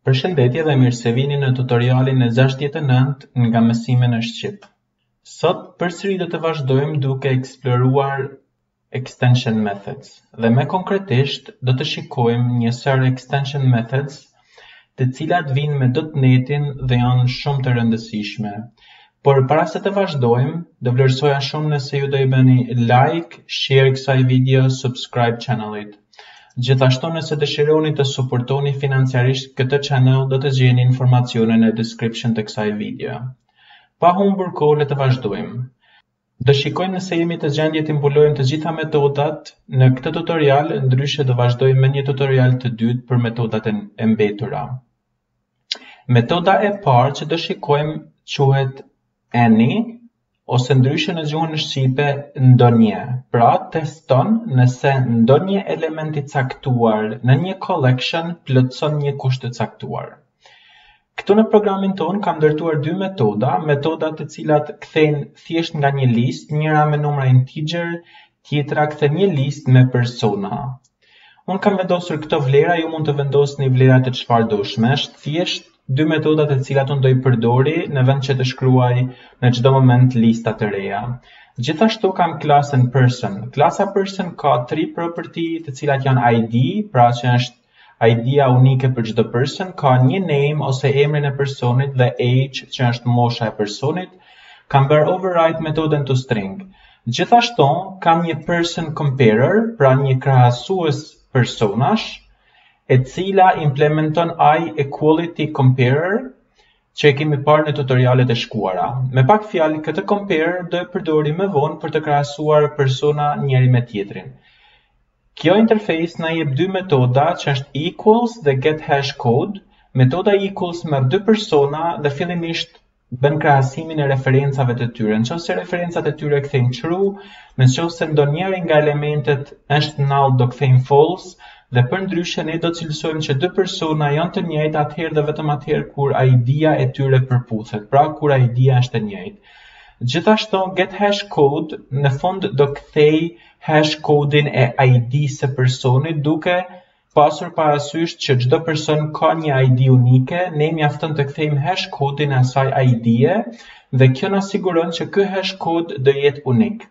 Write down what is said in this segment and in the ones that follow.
Përshëndetje dhe mirë se vini në tutorialin e 69 nga mësimi në Shqip. Sot përsëri do të vazhdojmë duke eksploruar extension methods dhe më konkretisht do të shikojmë një sër extension methods të cilat vijnë me .NET-in dhe janë shumë të rëndësishme. Por para se të vazhdojmë, do vlerësoja shumë nëse ju do i bëni like, share kësaj video, subscribe channelit. Gjithashtu nëse dëshironi të suportoni financiarisht këtë channel, do të gjeni informacione në description të kësaj video. Pa humbur kohë, le të vazhdojmë. Do shikojmë nëse jemi të gjendje të mbulojmë të gjitha metodat në këtë tutorial, ndryshe do vazhdojmë me një tutorial të dytë për metodat e mbetura. Metoda e parë që do shikojmë quhet any, ose ndryshe në gjuhën shqipe ndonjë. Pra, teston nëse ndonjë element i caktuar në një collection plotëson një kusht të caktuar. Këtu në programin tonë kam ndërtuar dy metoda të cilat kthejnë thjesht nga një listë, njëra me numra integer, tjetra kthen një listë me persona. Unë kam vendosur këto vlera, ju mund të vendosni vlerat të çfarëdoshme, është thjesht dy metodat e cilat unë do i përdori në vend që të shkruaj në çdo moment lista të reja. Gjithashtu kam klasën person. Klasa person ka 3 property të cilat janë ID, pra që është ID-a unike për çdo person, ka një name ose emrin e personit dhe age që është mosha e personit. Kam bërë override metodën to string. Gjithashtu kam një person comparer, pra një krahasues personash, e cila implementon equality comparer që e kemi parë në tutorialet e shkuara. Me pak fjalë, këtë comparer do e përdori më vonë për të krahasuar persona njëri me tjetrin. Kjo interface na jep dy metoda që është equals dhe get hash code. Metoda equals merr dy persona dhe fillimisht bën krahasimin e referencave të tyre. Nëse referencat e tyre kthejnë true, nëse ndonjëri nga elementet është null, do kthejnë false. Dhe për ndryshe ne do cilësojmë që dy persona janë të njëjtë atëherë dhe vetëm atëherë kur ID-a e tyre përputhet, pra kur ID-a është e njëjtë. Gjithashtu get hash code në fund do kthej hash code-in e ID-së së personit duke pasur parasysh që çdo person ka një ID unike, ne mjafton të kthejmë hash code-in e asaj ID-e dhe kjo na siguron që ky hash code do jetë unik.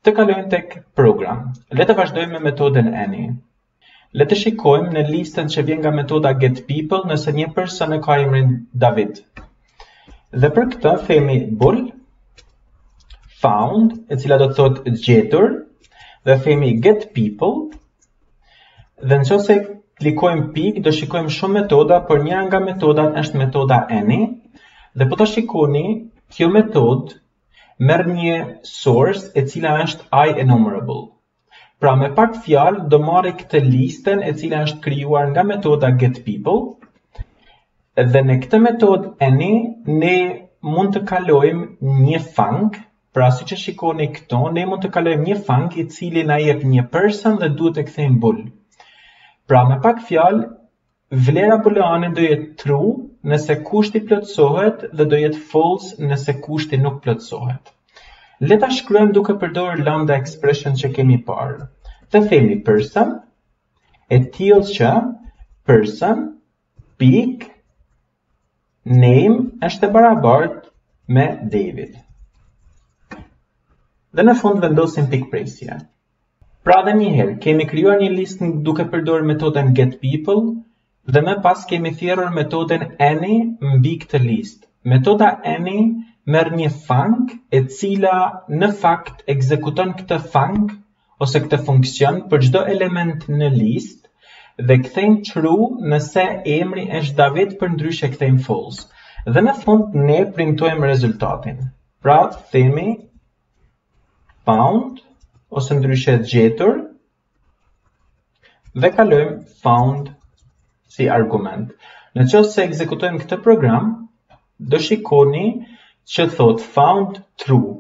Të kalojmë tek program. Le të vazhdojmë me metodën any. Le të shikojmë në listën që vjen nga metoda getPeople nëse një person e ka emrin David. Dhe për këtë themi bool found, e cila do të thotë gjetur, dhe themi getPeople. Dhe nëse klikojmë pik, do shikojmë shumë metoda, por njëra nga metodat është metoda any. Dhe po të shikoni, kjo metod merr një source e cila është enumerable. Pra me pak fjalë do marrë këtë listën e cila është krijuar nga metoda getPeople dhe në këtë metodë any ne mund të kalojmë një funk, pra siç e shikoni këtu, ne mund të kalojmë një funk i cili na jep një person dhe duhet të kthejmë bool. Pra me pak fjalë, vlera booleane do jetë true nëse kushti plotësohet dhe do jetë false nëse kushti nuk plotësohet. Le ta shkruajmë duke përdorur lambda expression që kemi parë. Të themi person e tillë që person pik name është e barabartë me David. Dhe në fund vendosim pikpresje. Pra edhe një herë, kemi krijuar një listë duke përdorur metodën getPeople dhe më pas kemi thjerrur metodën any mbi këtë listë. Metoda any merr një funk e cila në fakt ekzekuton këtë funk ose këtë funksion për çdo element në listë dhe kthejmë true nëse emri është David, për ndryshe kthejmë false. Dhe në fund ne printojmë rezultatin. Pra themi found ose ndryshe gjetur dhe kalojmë found si argument. Nëse ekzekutojmë këtë program, do shikoni që thot found true,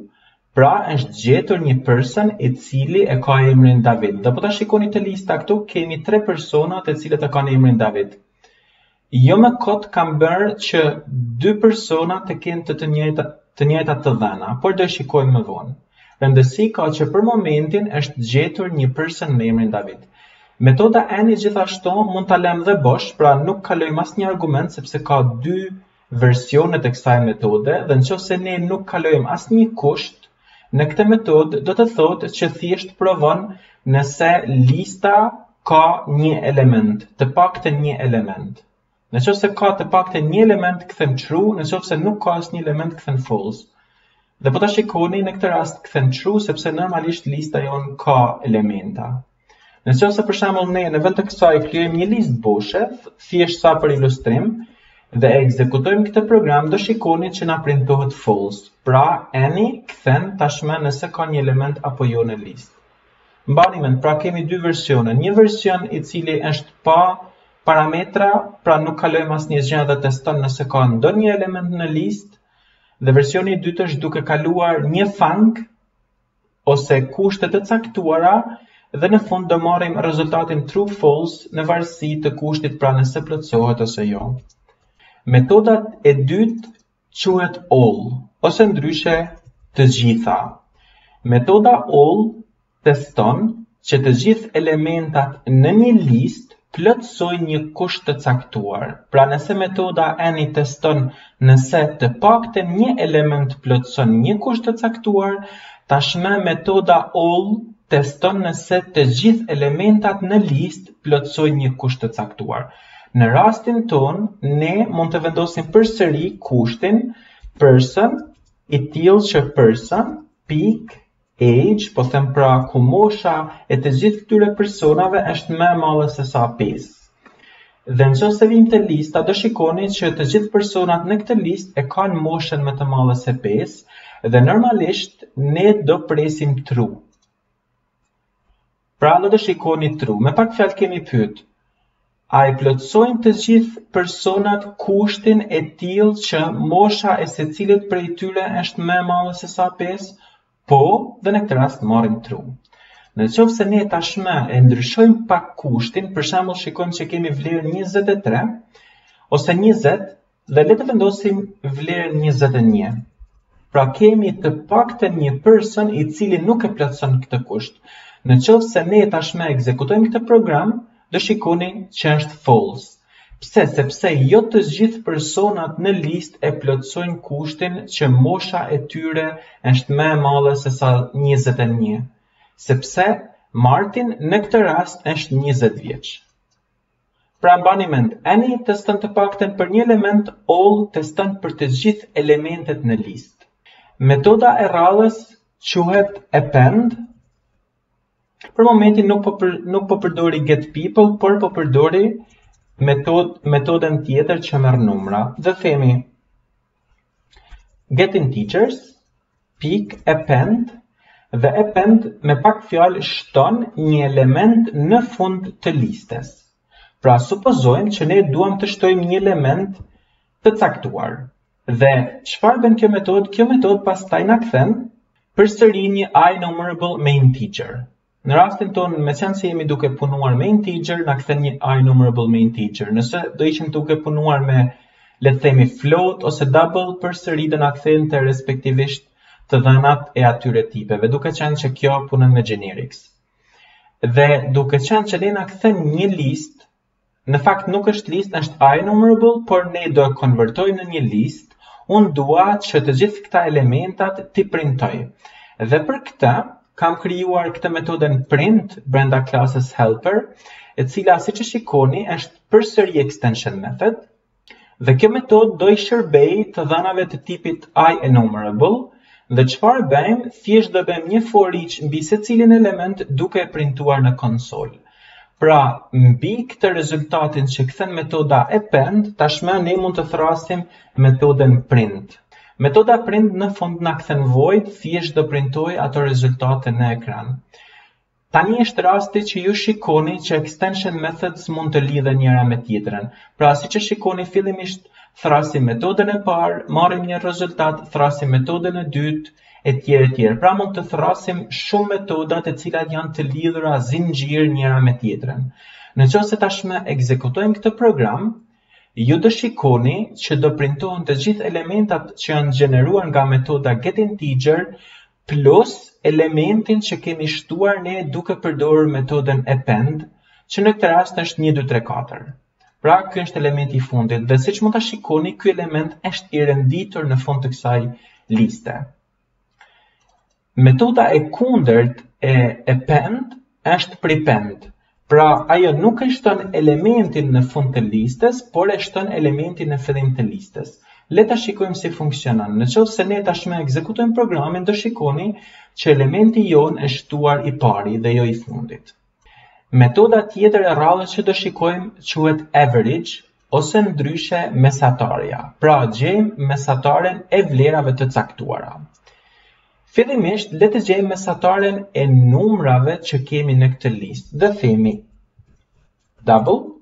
pra është gjetur një person i cili e ka emrin David. Dhe po ta shikoni të lista këtu, kemi 3 persona të cilët e kanë emrin David. Jo më kot kam bërë që 2 persona të kenë të njëjta të dhëna, por do shikojmë më vonë. Rëndësi ka që për momentin është gjetur një person me emrin David. Metoda any gjithashtu mund ta lëm dhe bosh, pra nuk kalojmë asnjë argument sepse ka dy versione të kësaj metode dhe nëse ne nuk kalojmë asnjë kusht në këtë metodë, do të thotë që thjesht provon nëse lista ka një element, të paktën një element. Nëse ka të paktën një element, kthen true, nëse nuk ka asnjë element, kthen false. Dhe po ta shikoni në këtë rast kthen true sepse normalisht lista jon ka elementa. Nëse për shembull ne në vend të kësaj krijojmë një listë boshe, thjesht sa për ilustrim, dhe ekzekutojmë këtë program, do shikoni që na printohet false. Pra, any kthen tashmë nëse ka një element apo jo në listë. Mbani mend, pra kemi dy versione. Një version i cili është pa parametra, pra nuk kalojmë asnjë gjë dhe teston nëse ka ndonjë element në listë, dhe versioni i dytë është duke kaluar një fang ose kushte të caktuara dhe në fund do marrim rezultatin true false në varësi të kushtit, pra nëse plotësohet ose jo. Metoda e dytë quhet all ose ndryshe të gjitha. Metoda all teston që të gjithë elementat në një listë plotësojnë një kusht të caktuar. Pra nëse metoda any teston nëse të paktën një element plotëson një kusht të caktuar, tashmë metoda all teston nëse të gjithë elementat në listë plotësojnë një kusht të caktuar. Në rastin ton, ne mund të vendosim përsëri kushtin person, i tillë që person, pik, age, po them pra ku mosha e të gjithë këtyre personave është më e madhe se sa 5. Dhe nëse vim të lista, do shikoni që të gjithë personat në këtë listë e kanë moshën më të madhe se 5, dhe normalisht ne do presim true. Pra do shikoni true. Me pak fjalë kemi pyet, a i plotësojnë të gjithë personat kushtin e tillë që mosha e secilit prej tyre është më e madhe se sa 5? Po, dhe në këtë rast marrim true. Nëse ne tashmë e ndryshojmë pak kushtin, për shembull shikojmë që kemi vlerën 23 ose 20 dhe le të vendosim vlerën 21. Pra kemi të paktën një person i cili nuk e plotëson këtë kusht. Nëse ne tashmë ekzekutojmë këtë program, do shikoni që është false. Pse? Sepse jo të gjithë personat në listë e plotësojnë kushtin që mosha e tyre është më e madhe se sa 21. Sepse Martin në këtë rast është 20 vjeç. Pra mbani mend, any teston të paktën për një element, all teston për të gjithë elementet në listë. Metoda e radhës quhet append. Për momentin nuk po përdori get people, por po përdori metodën tjetër që merr numra. Dhe themi get integers, pik, append, dhe append me pak fjalë shton një element në fund të listës. Pra supozojmë që ne duam të shtojmë një element të caktuar. Dhe çfarë bën kjo metodë? Kjo metodë pastaj na kthen përsëri një i-numerable me integer. Në rastin tonë, me qenë se jemi duke punuar me integer, na kthen një i-numerable me integer. Nëse do ishim duke punuar me, le të themi, float ose double, përsëri do na kthente respektivisht të dhënat e atyre tipeve, duke qenë që kjo punon me generics. Dhe duke qenë që ne na kthen një listë, në fakt nuk është listë, është i-numerable, por ne do e konvertojmë në një listë, unë dua që të gjithë këta elementat t'i printoj. Dhe për këtë, kam krijuar këtë metodën print brenda klasës helper, e cila siç e shikoni është përsëri extension method, dhe kjo metodë do i shërbej të dhënave të tipit i-enumerable, dhe çfarë bëjmë? Thjesht do bëjmë një for each mbi secilin element duke e printuar në konsol. Pra, mbi këtë rezultatin që kthen metoda append, tashmë ne mund të thrasim metodën print. Metoda print në fund na kthen void, thjesht do printoj ato rezultate në ekran. Tani është rasti që ju shikoni që extension methods mund të lidhen njëra me tjetrën. Pra siç e shikoni fillimisht thrasim metodën e parë, marrim një rezultat, thrasim metodën e dytë, etj. Pra mund të thrasim shumë metoda të cilat janë të lidhura zinxhir njëra me tjetrën. Nëse tashmë ekzekutojmë këtë program, ju do shikoni që do printohen të gjithë elementat që janë gjeneruar nga metoda getInteger plus elementin që kemi shtuar ne duke përdorur metodën append, që në këtë rast është 1, 2, 3, 4. Pra, ky është elementi i fundit dhe siç mund ta shikoni, ky element është i renditur në fund të kësaj liste. Metoda e kundërt e append është prepend. Pra, ajo nuk e shton elementin në fund të listës, por e shton elementin në fillim të listës. Le ta shikojmë si funksionon. Nëse ne tashmë ekzekutojmë programin, do shikoni që elementi jonë është shtuar i pari dhe jo i fundit. Metoda tjetër e radhës që do shikojmë quhet average ose ndryshe mesatarja. Pra, gjejmë mesataren e vlerave të caktuara. Fillimisht, le të gjejmë mesataren e numrave që kemi në këtë listë. Dhe themi double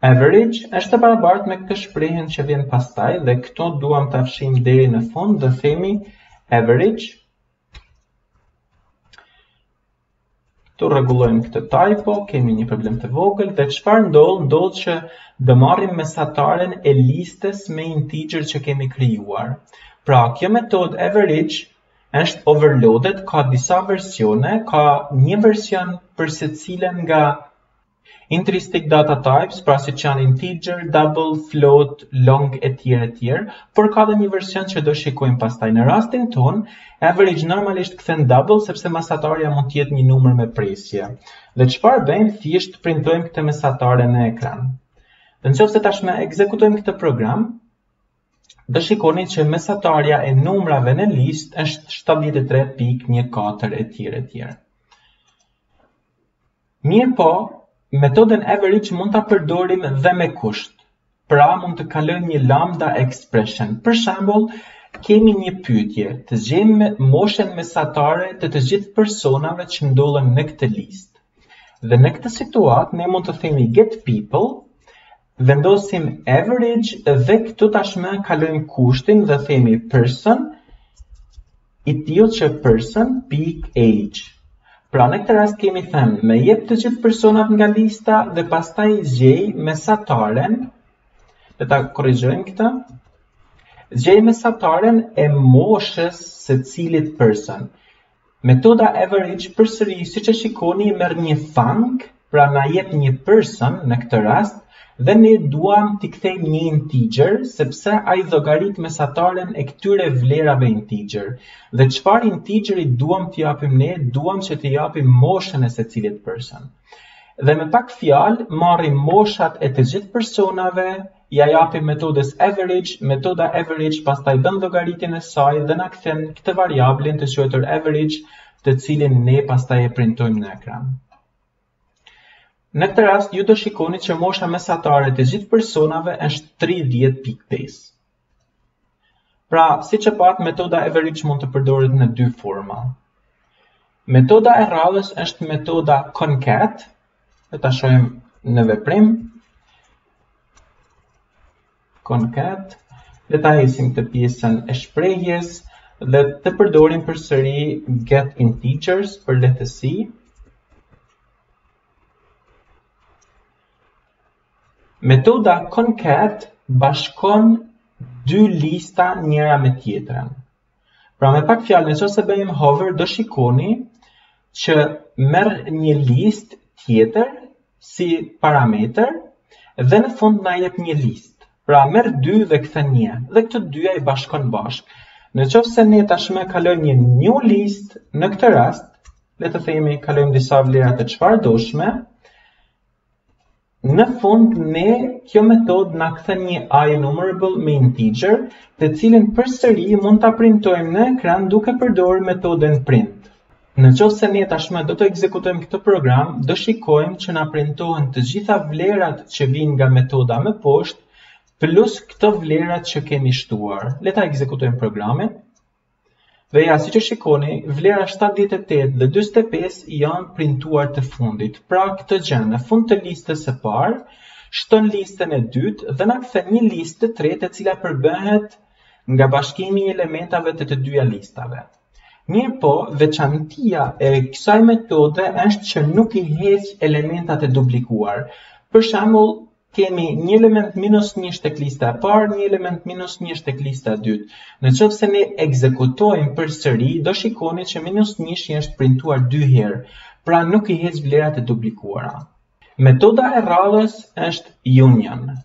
average është e barabartë me këtë shprehjen që vjen pastaj dhe këto duam ta fshijmë deri në fund dhe themi average. Të rregullojmë këtë typo, kemi një problem të vogël dhe çfarë ndodh? Ndodh që do marrim mesataren e listës me integer që kemi krijuar. Pra, kjo metodë average është overloaded, ka disa versione, ka një version për secilën nga intrinsic data types, pra si që janë integer, double, float, long, etj, por ka dhe një version që do shikojmë pastaj. Në rastin ton, average normalisht kthen double sepse mesatarja mund të jetë një numër me presje. Dhe çfarë bëjmë? Thjesht printojmë këtë mesatare në ekran. Dhe nëse tashmë ekzekutojmë këtë program, do shikoni që mesatarja e numrave në listë është 73.14 etj. Mirë po, metodën average mund ta përdorim dhe me kusht. Pra, mund të kalojmë një lambda expression. Për shembull, kemi një pyetje, të gjejmë moshën mesatare të gjithë personave që ndodhen në këtë listë. Dhe në këtë situatë ne mund të themi get people, vendosim average dhe këtu tashmë kalojmë kushtin dhe themi person, i tillë që person peak age. Pra, në këtë rast kemi thënë me jep të gjithë personat nga lista dhe pastaj gjej mesataren, dhe ta korrigjojmë këtë, gjej mesataren e moshës së cilit person. Metoda average përsëri, siç e shikoni, merr një func, pra na jep një person në këtë rast, dhe ne duam t'i kthejmë një integer, sepse ai llogarit mesataren e këtyre vlerave integer. Dhe çfarë integeri duam t'i japim ne? Duam që t'i japim moshën e secilit person. Dhe me pak fjalë, marrim moshat e të gjithë personave, ja japim metodës average, metoda average pastaj bën llogaritjen e saj dhe na kthen këtë variablin të quajtur average, të cilin ne pastaj e printojmë në ekran. Në këtë rast, ju do shikoni që mosha mesatare të gjithë personave është 30.5. Pra, siç e pat, metoda average mund të përdoret në dy forma. Metoda e radhës është metoda concat, dhe ta shohim në veprim. Concat, dhe ta hesim të pjesën e shprehjes dhe të përdorim përsëri get integers për lehtësi. Metoda concat bashkon dy lista njëra me tjetrën. Pra, me pak fjalë, nëse bëjmë hover, do shikoni që merr një listë tjetër si parametër dhe në fund na jep një listë. Pra, merr dy dhe kthen një, dhe këto dyja i bashkon bashkë. Nëse ne tashmë kalojmë një new list, në këtë rast, le të themi kalojmë disa vlera të çfarëdoshme, në fund ne kjo metodë na kthen një enumerable me integer, të cilin përsëri mund ta printojmë në ekran duke përdorur metodën print. Nëse ne tashmë do të ekzekutojmë këtë program, do shikojmë që na printohen të gjitha vlerat që vijnë nga metoda më poshtë, plus këto vlerat që kemi shtuar. Le ta ekzekutojmë programin. Dhe ja, siç e shikoni, vlera 78 dhe 45 janë printuar të fundit. Pra, këtë gjë në fund të listës së parë, shton listën e dytë dhe na kthen një listë të tretë e cila përbëhet nga bashkimi i elementave të dyja listave. Mirë po, veçantia e kësaj metode është që nuk i heq elementat e duplikuar. Për shembull, kemi një element -1 tek lista e parë, një element -1 tek lista e dytë. Nëse ne ekzekutojmë përsëri, do shikoni që -1 është printuar dy herë, pra nuk i heq vlerat e duplikuara. Metoda e radhës është union.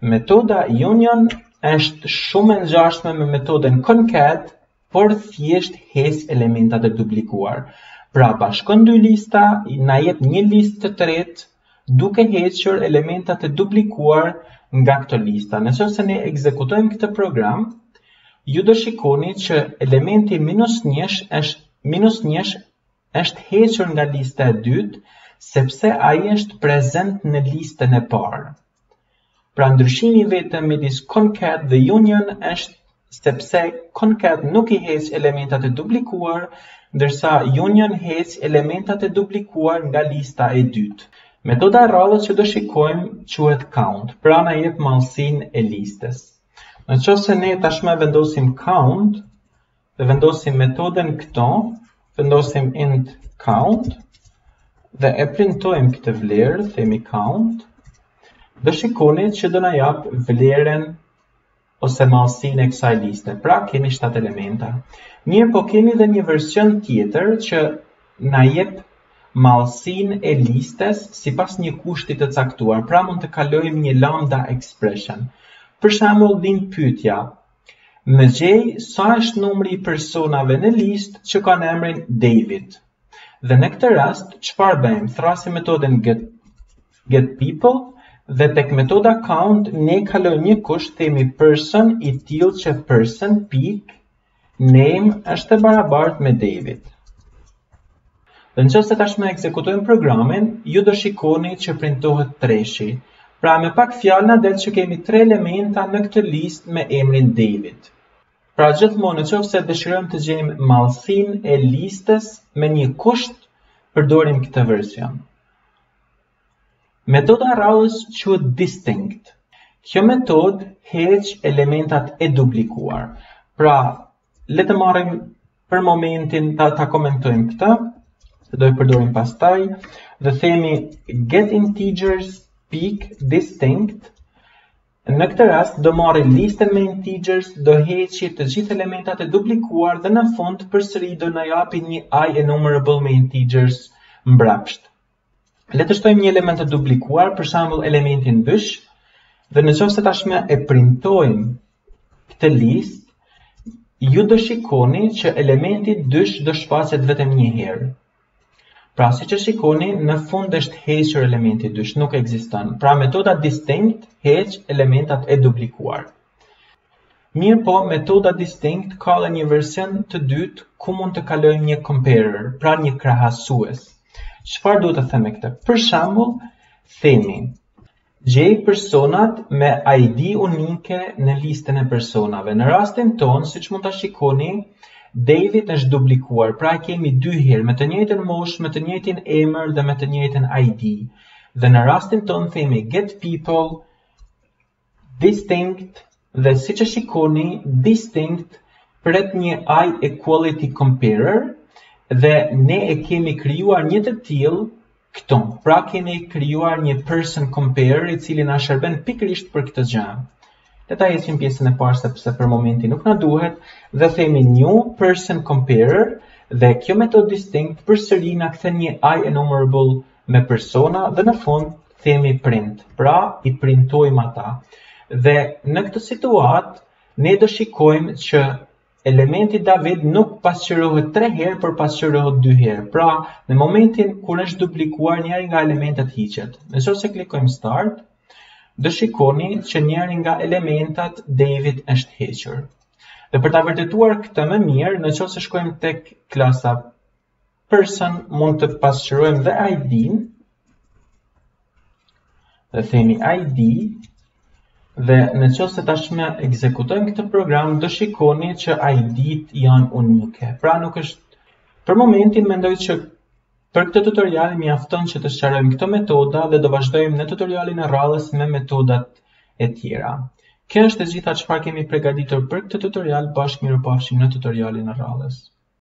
Metoda union është shumë e ngjashme me metodën concat, por thjesht hes elementat e duplikuar. Pra bashkon dy lista, na jep një listë të tretë, duke hequr elementat e duplikuar nga këto lista. Nëse ne ekzekutojmë këtë program, ju do shikoni që elementi -1 është hequr nga lista e dytë, sepse ai është prezent në listën e parë. Pra ndryshimi vetëm midis concat dhe union është sepse concat nuk i heq elementat e duplikuar, ndërsa union heq elementat e duplikuar nga lista e dytë. Metoda e radhës që do shikojmë quhet count, pra na jep mallsinë e listës. Nëse ne tashmë vendosim count dhe vendosim metodën këto, vendosim int count dhe e printojmë këtë vlerë, themi count, do shikoni që do na jap vlerën ose mallsinë e kësaj liste. Pra kemi 7 elementa. Mirë, po kemi edhe një version tjetër që na jep mallsinë e listës sipas një kushti të caktuar. Pra mund të kalojmë një lambda expression. Për shembull, vjen pyetja: më gjej sa është numri i personave në listë që kanë emrin David. Dhe në këtë rast, çfarë bëjmë? Thrasim metodën get people dhe tek metoda count ne kalojmë një kusht, themi person i tillë që person pik name është e barabartë me David. Dhe nëse tashmë ekzekutojmë programin, ju do shikoni që printohet treshi. Pra me pak fjalë na del që kemi 3 elementa në këtë listë me emrin David. Pra gjithmonë nëse dëshirojmë të gjejmë mallsinë e listës me një kusht, përdorim këtë version. Metoda e radhës quhet distinct. Kjo metodë heq elementat e duplikuar. Pra, le të marrim për momentin ta komentojmë këtë, se do e përdorim pastaj, dhe themi get integers peak distinct. Në këtë rast do marrë listën me integers, do heqi të gjithë elementat e duplikuar dhe në fund përsëri do na japi një I enumerable me integers mbrapsht. Le të shtojmë një element të duplikuar, për shembull elementin bysh, dhe nëse tashmë e printojmë këtë listë, ju do shikoni që elementi dysh do shfaqet vetëm një herë. Pra, si që shikoni, në fund është hequr elementi dysh, nuk ekziston. Pra, metoda distinct heq elementat e duplikuar. Mirë po, metoda distinct ka dhe një version të dytë ku mund të kalojmë një comparer, pra një krahasues. Çfarë duhet të them me këtë? Për shembull, themi gjej personat me ID unike në listën e personave. Në rastin tonë, siç mund ta shikoni, David është duplikuar, pra kemi 2 herë, me të njëjtën moshë, me të njëjtin emër dhe me të njëjtën ID. Dhe në rastin tonë themi get people, distinct, dhe si që shikoni, distinct pret një I equality comparer, dhe ne e kemi krijuar një të tillë këto. Pra kemi krijuar një person comparer i cili na shërben pikërisht për këtë gjë. Le ta heqim pjesën e parë sepse për momentin nuk na duhet dhe themi new person comparer dhe kjo metodë distinct përsëri na kthen një I enumerable me persona dhe në fund themi print. Pra i printojmë ata. Dhe në këtë situatë ne do shikojmë që elementi David nuk pasqyrohet 3 herë, por pasqyrohet 2 herë. Pra në momentin kur është duplikuar njëri nga elementat hiqet. Nëse klikojmë start, do shikoni që njëri nga elementat David është hequr. Dhe për ta vërtetuar këtë më mirë, nëse shkojmë tek klasa person, mund të pasqyrojmë dhe ID-n, dhe themi ID, dhe nëse tashmë ekzekutojmë këtë program, do shikoni që ID-t janë unike. Pra nuk është, për momentin mendoj që për këtë tutorial mjafton që të sqarojmë këto metoda dhe do vazhdojmë në tutorialin e radhës me metodat e tjera. Kjo është e gjitha çfarë kemi përgatitur për këtë tutorial, bashkë mirupafshim në tutorialin e radhës.